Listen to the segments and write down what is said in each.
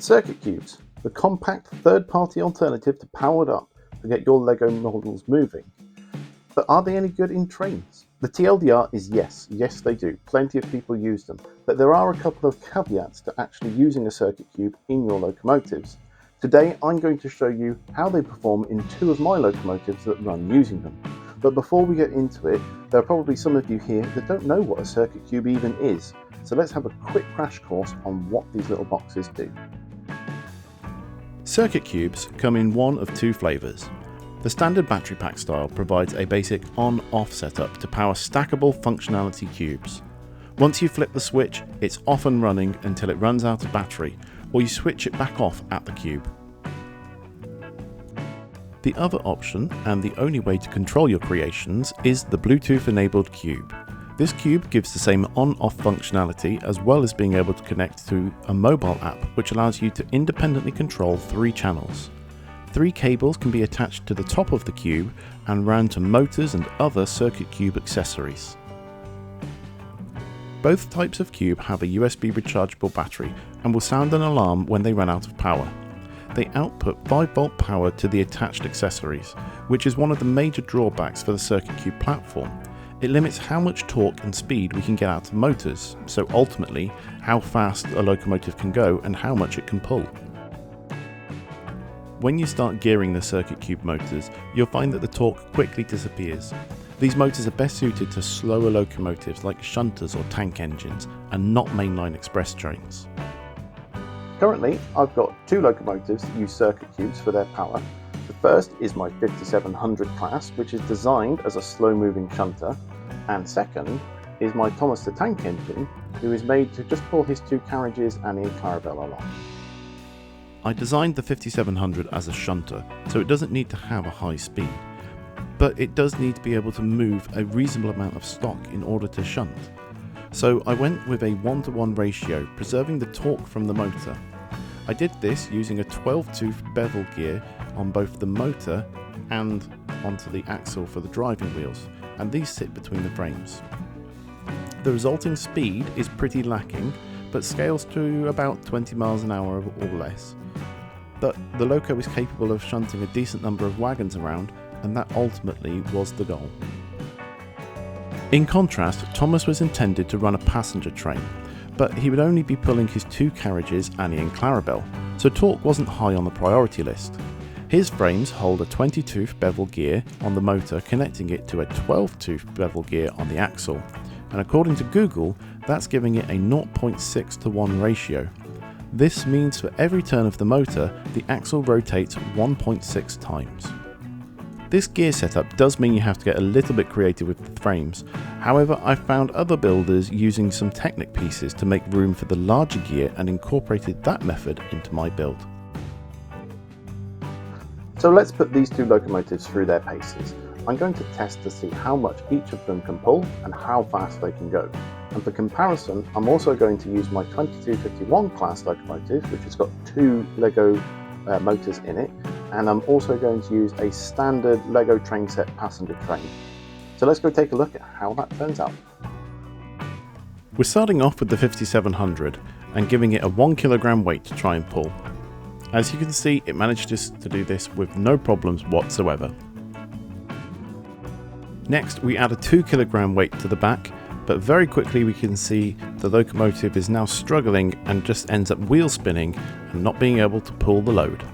Circuit cubes, the compact third-party alternative to Powered Up to get your Lego models moving. But are they any good in trains? The TLDR is yes they do. Plenty of people use them, but there are a couple of caveats to actually using a circuit cube in your locomotives. Today I'm going to show you how they perform in two of my locomotives that run using them. But before we get into it, there are probably some of you here that don't know what a circuit cube even is. So let's have a quick crash course on what these little boxes do. Circuit cubes come in one of two flavours. The standard battery pack style provides a basic on-off setup to power stackable functionality cubes. Once you flip the switch, it's off and running until it runs out of battery, or you switch it back off at the cube. The other option, and the only way to control your creations, is the Bluetooth enabled cube. This cube gives the same on-off functionality as well as being able to connect to a mobile app which allows you to independently control 3 channels. 3 cables can be attached to the top of the cube and ran to motors and other circuit cube accessories. Both types of cube have a USB rechargeable battery and will sound an alarm when they run out of power. They output 5-volt power to the attached accessories, which is one of the major drawbacks for the circuit cube platform. It limits how much torque and speed we can get out of motors, so ultimately how fast a locomotive can go and how much it can pull. When you start gearing the circuit cube motors, you'll find that the torque quickly disappears. These motors are best suited to slower locomotives like shunters or tank engines, and not mainline express trains. Currently, I've got 2 locomotives that use circuit cubes for their power. The first is my 5700 class, which is designed as a slow-moving shunter, and second is my Thomas the Tank Engine, who is made to just pull his 2 carriages and Ian Clarabelle along. I designed the 5700 as a shunter, so it doesn't need to have a high speed, but it does need to be able to move a reasonable amount of stock in order to shunt. So I went with a 1:1 ratio, preserving the torque from the motor. I did this using a 12-tooth bevel gear on both the motor and onto the axle for the driving wheels, and these sit between the frames. The resulting speed is pretty lacking, but scales to about 20 miles an hour or less. But the loco is capable of shunting a decent number of wagons around, and that ultimately was the goal. In contrast, Thomas was intended to run a passenger train, but he would only be pulling his 2 carriages, Annie and Clarabelle, so torque wasn't high on the priority list. His frames hold a 20-tooth bevel gear on the motor, connecting it to a 12-tooth bevel gear on the axle, and according to Google, that's giving it a 0.6:1 ratio. This means for every turn of the motor, the axle rotates 1.6 times. This gear setup does mean you have to get a little bit creative with the frames. However, I've found other builders using some Technic pieces to make room for the larger gear and incorporated that method into my build. So let's put these 2 locomotives through their paces. I'm going to test to see how much each of them can pull and how fast they can go. And for comparison, I'm also going to use my 2251 class locomotive, which has got 2 Lego motors in it, and I'm also going to use a standard Lego train set passenger train. So let's go take a look at how that turns out. We're starting off with the 5700 and giving it a 1 kilogram weight to try and pull. As you can see, it managed to do this with no problems whatsoever. Next, we add a 2 kilogram weight to the back, but very quickly we can see the locomotive is now struggling and just ends up wheel spinning and not being able to pull the load.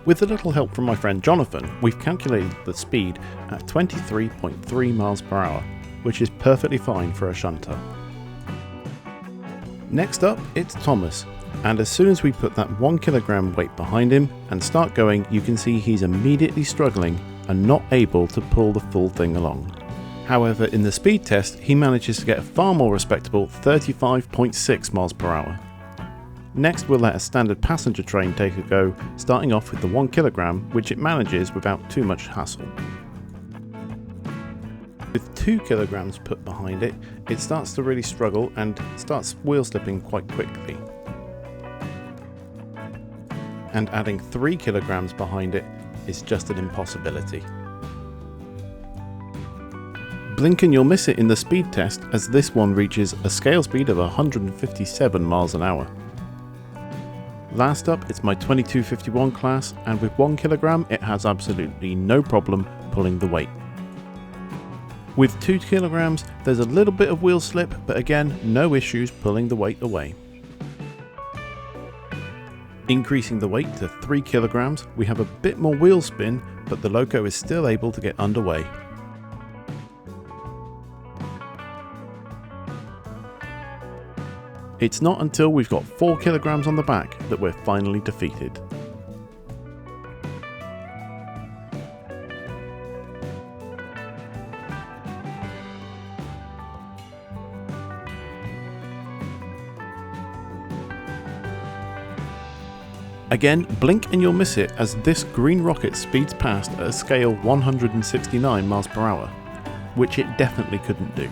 With a little help from my friend Jonathan, we've calculated the speed at 23.3 miles per hour, which is perfectly fine for a shunter. Next up, it's Thomas, and as soon as we put that 1 kilogram weight behind him and start going, you can see he's immediately struggling and not able to pull the full thing along. However, in the speed test, he manages to get a far more respectable 35.6 miles per hour. Next, we'll let a standard passenger train take a go, starting off with the 1 kilogram, which it manages without too much hassle. With 2 kilograms put behind it, it starts to really struggle and starts wheel slipping quite quickly. And adding 3 kilograms behind it is just an impossibility. Blink and you'll miss it in the speed test, as this one reaches a scale speed of 157 miles an hour. Last up, it's my 2251 class, and with 1 kilogram it has absolutely no problem pulling the weight. With 2 kilograms there's a little bit of wheel slip, but again no issues pulling the weight away. Increasing the weight to 3 kilograms, we have a bit more wheel spin, but the loco is still able to get underway. It's not until we've got 4 kilograms on the back that we're finally defeated. Again, blink and you'll miss it, as this green rocket speeds past at a scale 169 miles per hour, which it definitely couldn't do.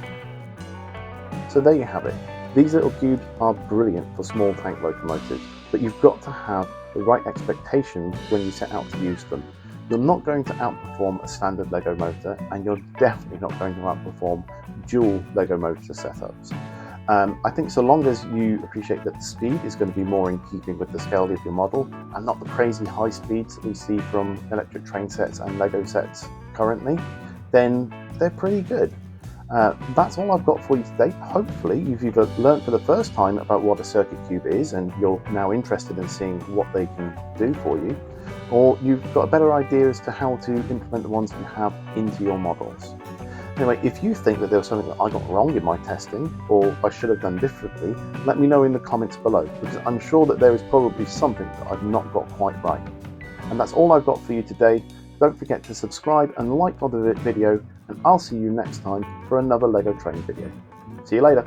So there you have it. These little cubes are brilliant for small tank locomotives, but you've got to have the right expectations when you set out to use them. You're not going to outperform a standard Lego motor, and you're definitely not going to outperform dual Lego motor setups. I think so long as you appreciate that the speed is going to be more in keeping with the scale of your model, and not the crazy high speeds that we see from electric train sets and Lego sets currently, then they're pretty good. That's all I've got for you today. Hopefully you've either learned for the first time about what a circuit cube is and you're now interested in seeing what they can do for you, or you've got a better idea as to how to implement the ones you have into your models. Anyway, if you think that there was something that I got wrong in my testing, or I should have done differently, let me know in the comments below, because I'm sure that there is probably something that I've not got quite right. And that's all I've got for you today. Don't forget to subscribe and like on the video, and I'll see you next time for another Lego train video. See you later.